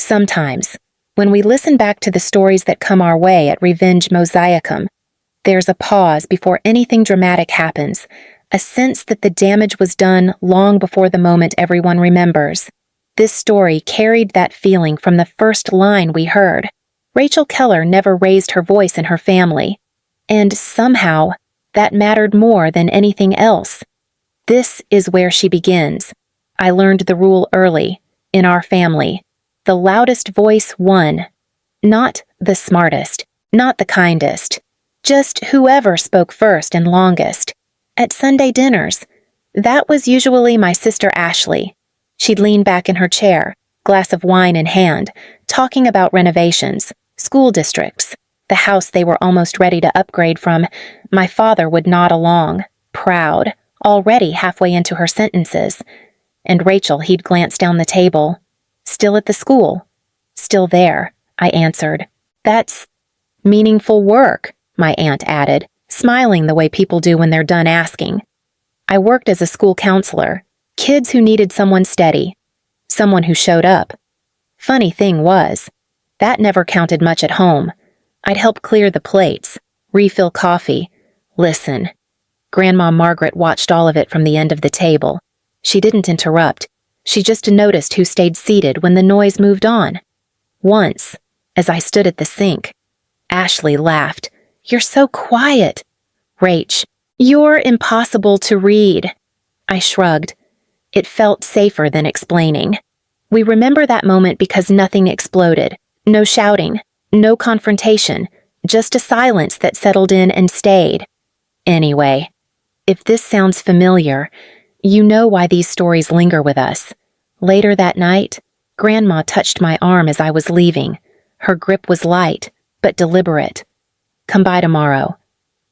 Sometimes, when we listen back to the stories that come our way at Revenge Mosaicum, there's a pause before anything dramatic happens, a sense that the damage was done long before the moment everyone remembers. This story carried that feeling from the first line we heard. Rachel Keller never raised her voice in her family, and somehow, that mattered more than anything else. This is where she begins. I learned the rule early, in our family. The loudest voice won. Not the smartest, not the kindest. Just whoever spoke first and longest. At Sunday dinners, that was usually my sister Ashley. She'd lean back in her chair, glass of wine in hand, talking about renovations, school districts, the house they were almost ready to upgrade from. My father would nod along, proud, already halfway into her sentences. And Rachel, he'd glance down the table. Still at the school? Still there, I answered. That's meaningful work, my aunt added, smiling the way people do when they're done asking. I worked as a school counselor, kids who needed someone steady, someone who showed up. Funny thing was, that never counted much at home. I'd help clear the plates, refill coffee, listen. Grandma Margaret watched all of it from the end of the table. She didn't interrupt. She just noticed who stayed seated when the noise moved on. Once, as I stood at the sink, Ashley laughed. "You're so quiet." "Rach, you're impossible to read." I shrugged. It felt safer than explaining. We remember that moment because nothing exploded. No shouting, no confrontation, just a silence that settled in and stayed. Anyway, if this sounds familiar, you know why these stories linger with us. Later that night, Grandma touched my arm as I was leaving. Her grip was light, but deliberate. "Come by tomorrow."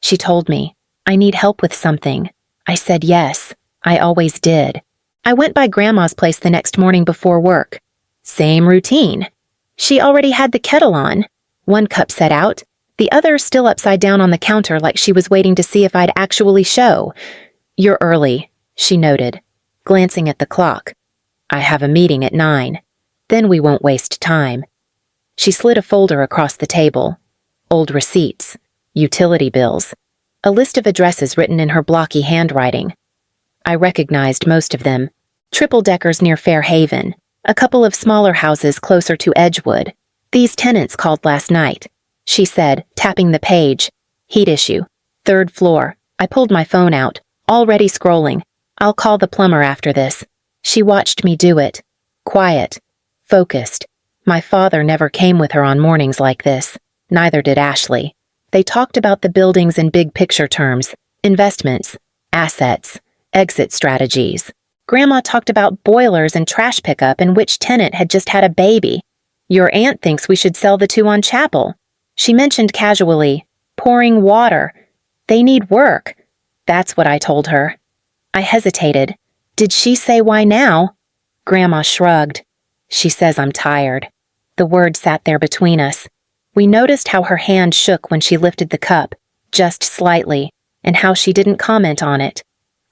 She told me, "I need help with something." I said yes. I always did. I went by Grandma's place the next morning before work. Same routine. She already had the kettle on. One cup set out, the other still upside down on the counter like she was waiting to see if I'd actually show. "You're early," she noted, glancing at the clock. "I have a meeting at 9. Then we won't waste time." She slid a folder across the table. Old receipts, utility bills, a list of addresses written in her blocky handwriting. I recognized most of them. Triple-deckers near Fairhaven, a couple of smaller houses closer to Edgewood. "These tenants called last night," she said, tapping the page. "Heat issue. 3rd floor." I pulled my phone out, already scrolling. "I'll call the plumber after this." She watched me do it. Quiet. Focused. My father never came with her on mornings like this. Neither did Ashley. They talked about the buildings in big picture terms. Investments. Assets. Exit strategies. Grandma talked about boilers and trash pickup and which tenant had just had a baby. "Your aunt thinks we should sell the 2 on Chapel." She mentioned casually, "pouring water. They need work." That's what I told her. I hesitated. Did she say why now? Grandma shrugged. "She says I'm tired." The word sat there between us. We noticed how her hand shook when she lifted the cup, just slightly, and how she didn't comment on it.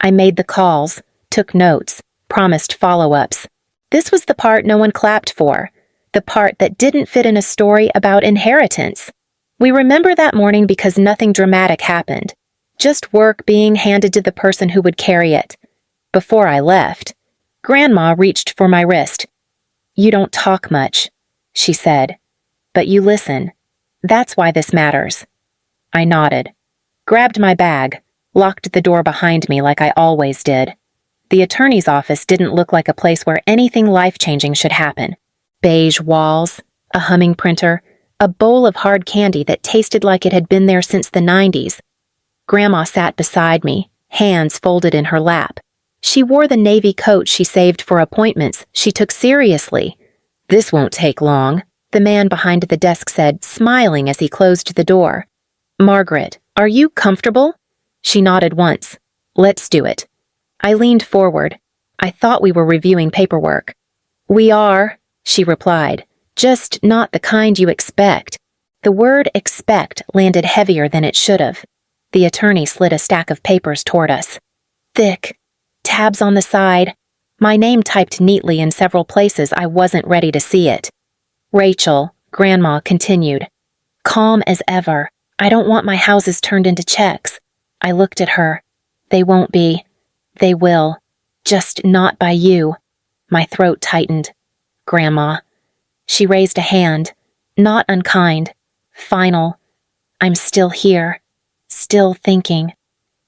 I made the calls, took notes, promised follow-ups. This was the part no one clapped for, the part that didn't fit in a story about inheritance. We remember that morning because nothing dramatic happened, just work being handed to the person who would carry it. Before I left, Grandma reached for my wrist. "You don't talk much," she said, "but you listen. That's why this matters." I nodded, grabbed my bag, locked the door behind me like I always did. The attorney's office didn't look like a place where anything life-changing should happen. Beige walls, a humming printer, a bowl of hard candy that tasted like it had been there since the 90s. Grandma sat beside me, hands folded in her lap. She wore the navy coat she saved for appointments she took seriously. "This won't take long," the man behind the desk said, smiling as he closed the door. "Margaret, are you comfortable?" She nodded once. "Let's do it." I leaned forward. I thought we were reviewing paperwork. "We are," she replied, "just not the kind you expect." The word expect landed heavier than it should have. The attorney slid a stack of papers toward us. Thick. Tabs on the side. My name typed neatly in several places I wasn't ready to see it. Rachel, Grandma continued, calm as ever. I don't want my houses turned into checks. I looked at her. They won't be. They will. Just not by you. My throat tightened. Grandma. She raised a hand. Not unkind. Final. I'm still here. Still thinking.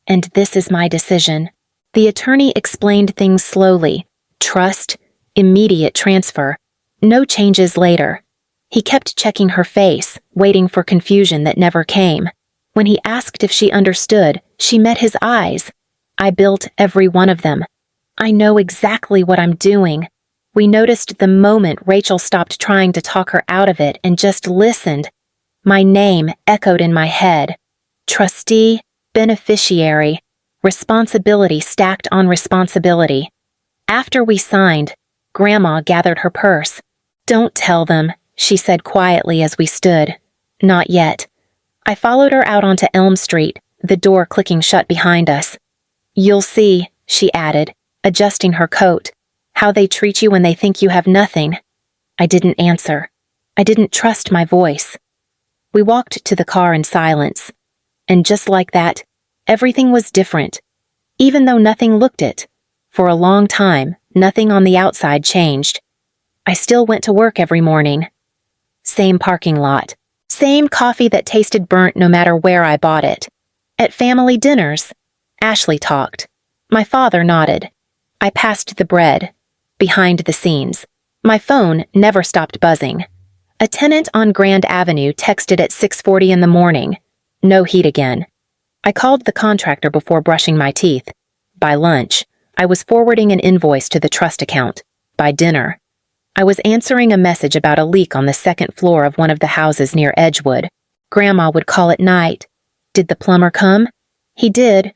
And this is my decision. The attorney explained things slowly. Trust. Immediate transfer. No changes later. He kept checking her face, waiting for confusion that never came. When he asked if she understood, she met his eyes. I built every one of them. I know exactly what I'm doing. We noticed the moment Rachel stopped trying to talk her out of it and just listened. My name echoed in my head. Trustee, beneficiary, responsibility stacked on responsibility. After we signed, Grandma gathered her purse. Don't tell them, she said quietly as we stood. Not yet. I followed her out onto Elm Street, the door clicking shut behind us. You'll see, she added, adjusting her coat, how they treat you when they think you have nothing. I didn't answer. I didn't trust my voice. We walked to the car in silence. And just like that, everything was different. Even though nothing looked it. For a long time, nothing on the outside changed. I still went to work every morning. Same parking lot. Same coffee that tasted burnt no matter where I bought it. At family dinners, Ashley talked. My father nodded. I passed the bread. Behind the scenes. My phone never stopped buzzing. A tenant on Grand Avenue texted at 6:40 in the morning. No heat again. I called the contractor before brushing my teeth. By lunch, I was forwarding an invoice to the trust account. By dinner, I was answering a message about a leak on the second floor of one of the houses near Edgewood. Grandma would call at night. Did the plumber come? He did.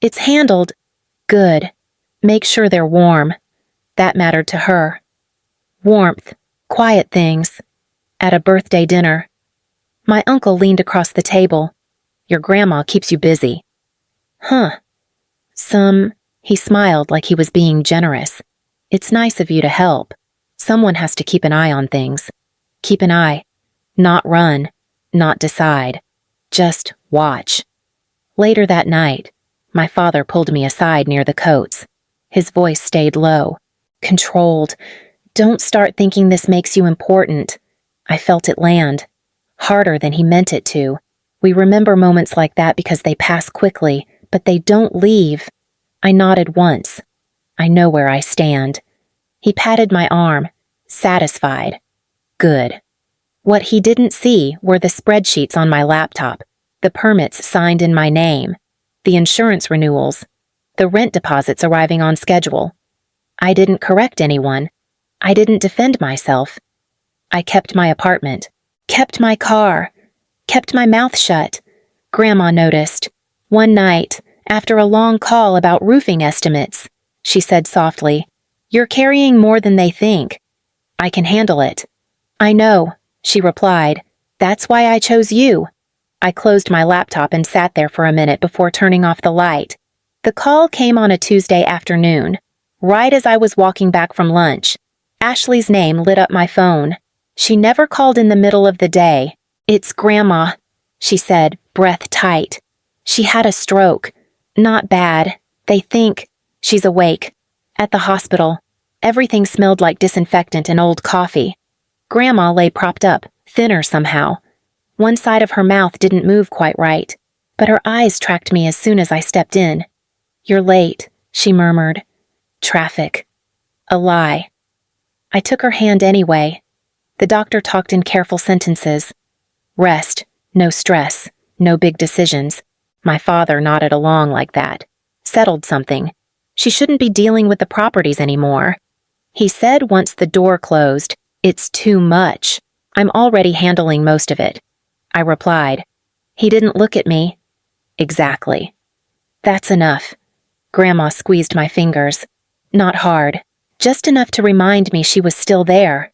It's handled. Good. Make sure they're warm. That mattered to her. Warmth. Quiet things. At a birthday dinner. My uncle leaned across the table. Your grandma keeps you busy. Huh. He smiled like he was being generous. It's nice of you to help. Someone has to keep an eye on things. Keep an eye. Not run. Not decide. Just watch. Later that night, my father pulled me aside near the coats. His voice stayed low. Controlled. Don't start thinking this makes you important. I felt it land. Harder than he meant it to. We remember moments like that because they pass quickly, but they don't leave. I nodded once. I know where I stand. He patted my arm, satisfied. Good. What he didn't see were the spreadsheets on my laptop, the permits signed in my name, the insurance renewals, the rent deposits arriving on schedule. I didn't correct anyone. I didn't defend myself. I kept my apartment, kept my car, kept my mouth shut. Grandma noticed. One night, after a long call about roofing estimates, she said softly, "You're carrying more than they think. I can handle it." "I know," she replied. "That's why I chose you." I closed my laptop and sat there for a minute before turning off the light. The call came on a Tuesday afternoon, right as I was walking back from lunch. Ashley's name lit up my phone. She never called in the middle of the day. "It's Grandma," she said, breath tight. "She had a stroke. Not bad. They think she's awake. At the hospital. Everything smelled like disinfectant and old coffee. Grandma lay propped up, thinner somehow. One side of her mouth didn't move quite right, but her eyes tracked me as soon as I stepped in. "You're late," she murmured. "Traffic." A lie. I took her hand anyway. The doctor talked in careful sentences. Rest, no stress, no big decisions. My father nodded along like that. Settled something. She shouldn't be dealing with the properties anymore. He said once the door closed, "It's too much. I'm already handling most of it." I replied. He didn't look at me. "Exactly." "That's enough." Grandma squeezed my fingers. Not hard. Just enough to remind me she was still there.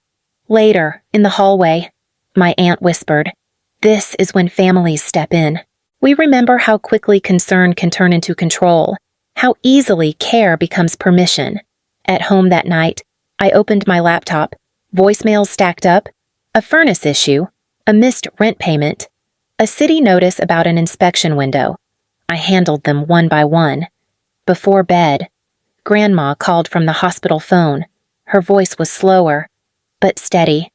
Later, in the hallway, my aunt whispered, "This is when families step in. We remember how quickly concern can turn into control, how easily care becomes permission." At home that night, I opened my laptop. Voicemails stacked up. A furnace issue, a missed rent payment, a city notice about an inspection window. I handled them one by one. Before bed, Grandma called from the hospital phone. Her voice was slower, but steady.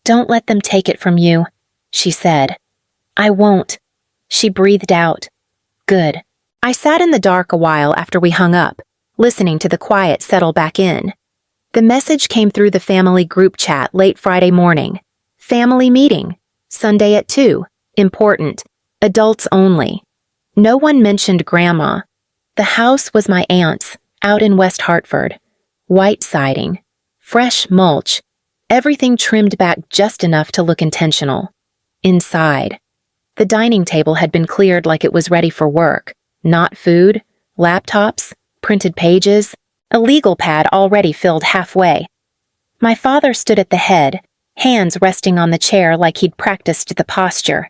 "Don't let them take it from you," she said. "I won't." She breathed out. Good. I sat in the dark a while after we hung up, listening to the quiet settle back in. The message came through the family group chat late Friday morning. Family meeting. Sunday at 2. Important. Adults only. No one mentioned Grandma. The house was my aunt's, out in West Hartford. White siding. Fresh mulch. Everything trimmed back just enough to look intentional. Inside. The dining table had been cleared like it was ready for work. Not food, laptops, printed pages, a legal pad already filled halfway. My father stood at the head, hands resting on the chair like he'd practiced the posture.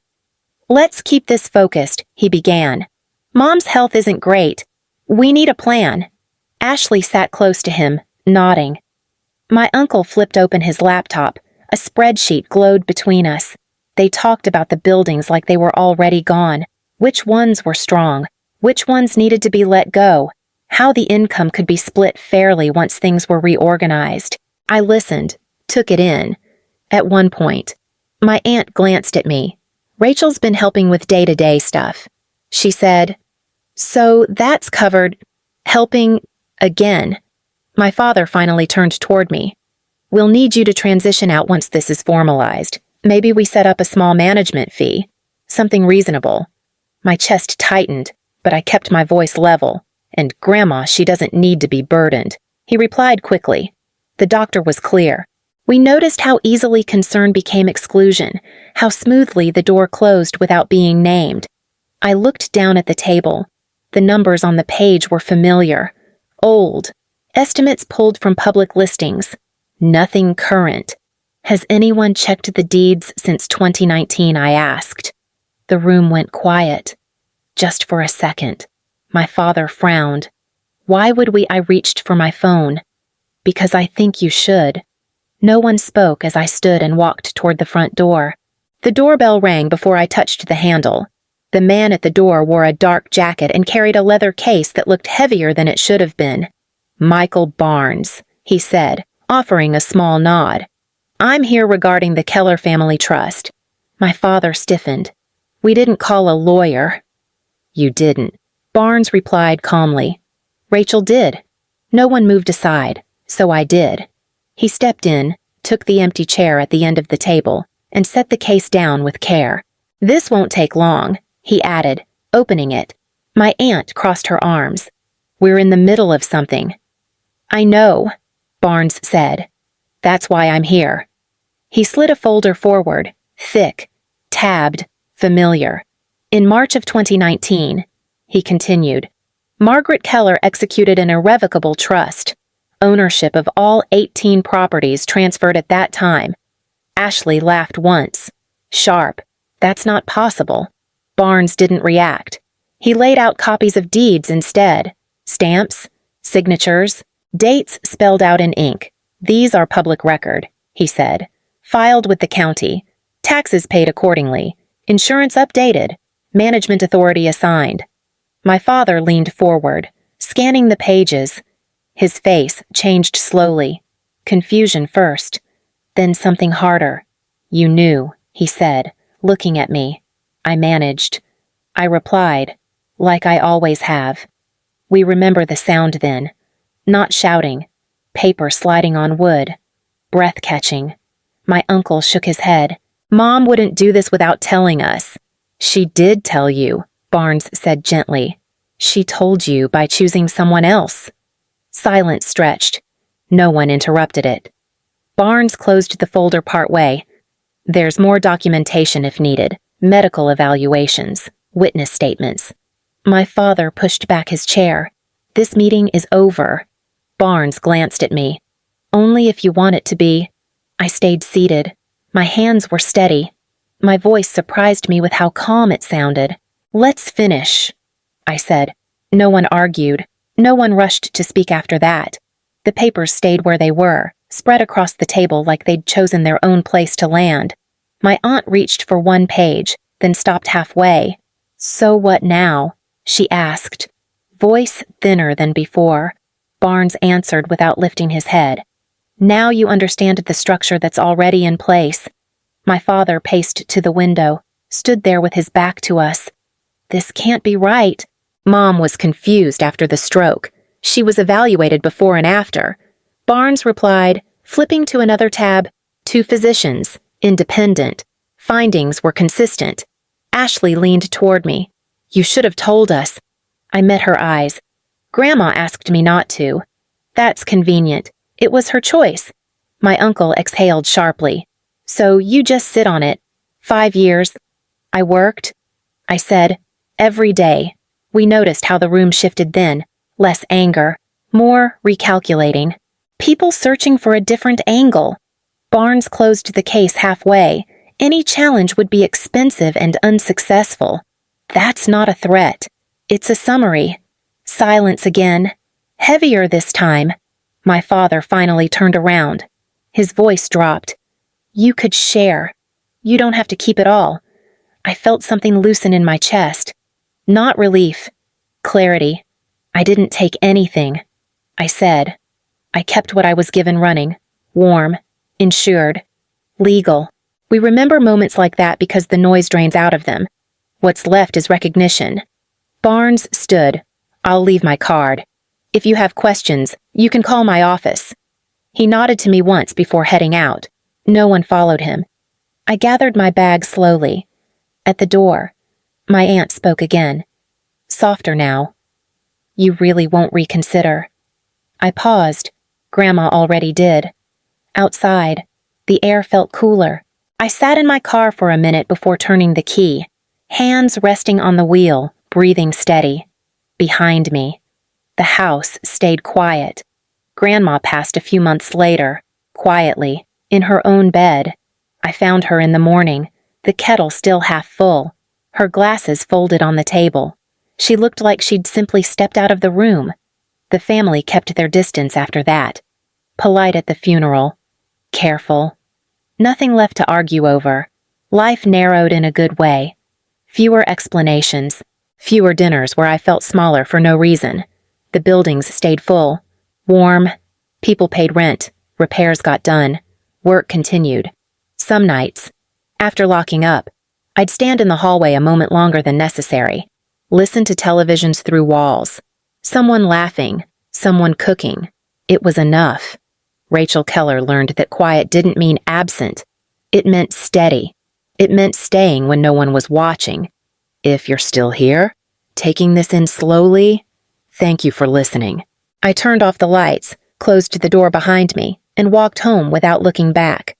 "Let's keep this focused," he began. "Mom's health isn't great. We need a plan." Ashley sat close to him, nodding. My uncle flipped open his laptop. A spreadsheet glowed between us. They talked about the buildings like they were already gone. Which ones were strong? Which ones needed to be let go? How the income could be split fairly once things were reorganized. I listened, took it in. At one point, my aunt glanced at me. "Rachel's been helping with day-to-day stuff." She said, "So that's covered. Helping again." My father finally turned toward me. "We'll need you to transition out once this is formalized. Maybe we set up a small management fee. Something reasonable." My chest tightened, but I kept my voice level. "And Grandma, she doesn't need to be burdened." He replied quickly. The doctor was clear. We noticed how easily concern became exclusion, how smoothly the door closed without being named. I looked down at the table. The numbers on the page were familiar. Old. Estimates pulled from public listings. Nothing current. "Has anyone checked the deeds since 2019, I asked. The room went quiet. Just for a second. My father frowned. "Why would we?" I reached for my phone. "Because I think you should." No one spoke as I stood and walked toward the front door. The doorbell rang before I touched the handle. The man at the door wore a dark jacket and carried a leather case that looked heavier than it should have been. "Michael Barnes," he said, offering a small nod. "I'm here regarding the Keller family trust." My father stiffened. "We didn't call a lawyer." "You didn't," Barnes replied calmly. "Rachel did." No one moved aside, so I did. He stepped in, took the empty chair at the end of the table, and set the case down with care. "This won't take long," he added, opening it. My aunt crossed her arms. "We're in the middle of something." "I know," Barnes said. "That's why I'm here." He slid a folder forward, thick, tabbed, familiar. "In March of 2019, he continued, "Margaret Keller executed an irrevocable trust. Ownership of all 18 properties transferred at that time." Ashley laughed once. Sharp. "That's not possible." Barnes didn't react. He laid out copies of deeds instead. Stamps, signatures, dates spelled out in ink. "These are public record," he said. "Filed with the county. Taxes paid accordingly. Insurance updated. Management authority assigned." My father leaned forward, scanning the pages. His face changed slowly. Confusion first, then something harder. "You knew," he said, looking at me. I managed. I replied, like I always have. "We remember the sound then. Not shouting. Paper sliding on wood. Breath catching." My uncle shook his head. "Mom wouldn't do this without telling us." "She did tell you," Barnes said gently. "She told you by choosing someone else." Silence stretched. No one interrupted it. Barnes closed the folder partway. "There's more documentation if needed. Medical evaluations, witness statements." My father pushed back his chair. "This meeting is over." Barnes glanced at me. "Only if you want it to be." I stayed seated. My hands were steady. My voice surprised me with how calm it sounded. "Let's finish," I said. No one argued. No one rushed to speak after that. The papers stayed where they were, spread across the table like they'd chosen their own place to land. My aunt reached for one page, then stopped halfway. "So what now?" she asked, voice thinner than before. Barnes answered without lifting his head. "Now you understand the structure that's already in place." My father paced to the window, stood there with his back to us. "This can't be right." Mom was confused after the stroke. She was evaluated before and after. Barnes replied, flipping to another tab, "Two physicians, independent. Findings were consistent." Ashley leaned toward me. "You should have told us." I met her eyes. "Grandma asked me not to." "That's convenient. It was her choice." My uncle exhaled sharply. "So you just sit on it. 5 years." "I worked," I said, "every day." We noticed how the room shifted then. Less anger, more recalculating. People searching for a different angle. Barnes closed the case halfway. Any challenge would be expensive and unsuccessful. "That's not a threat. It's a summary." Silence again. Heavier this time. My father finally turned around. His voice dropped. "You could share. You don't have to keep it all." I felt something loosen in my chest. Not relief. Clarity. "I didn't take anything," I said. "I kept what I was given running. Warm. Insured. Legal." We remember moments like that because the noise drains out of them. What's left is recognition. Barnes stood. "I'll leave my card. If you have questions, you can call my office." He nodded to me once before heading out. No one followed him. I gathered my bag slowly. At the door, my aunt spoke again. Softer now. "You really won't reconsider." I paused. Grandma already did. Outside, the air felt cooler. I sat in my car for a minute before turning the key, hands resting on the wheel, breathing steady. Behind me, the house stayed quiet. Grandma passed a few months later, quietly, in her own bed. I found her in the morning, the kettle still half full, her glasses folded on the table. She looked like she'd simply stepped out of the room. The family kept their distance after that. Polite at the funeral. Careful. Nothing left to argue over. Life narrowed in a good way. Fewer explanations. Fewer dinners where I felt smaller for no reason. The buildings stayed full. Warm. People paid rent. Repairs got done. Work continued. Some nights, after locking up, I'd stand in the hallway a moment longer than necessary. Listen to televisions through walls. Someone laughing. Someone cooking. It was enough. Rachel Keller learned that quiet didn't mean absent. It meant steady. It meant staying when no one was watching. If you're still here, taking this in slowly, thank you for listening. I turned off the lights, closed the door behind me, and walked home without looking back.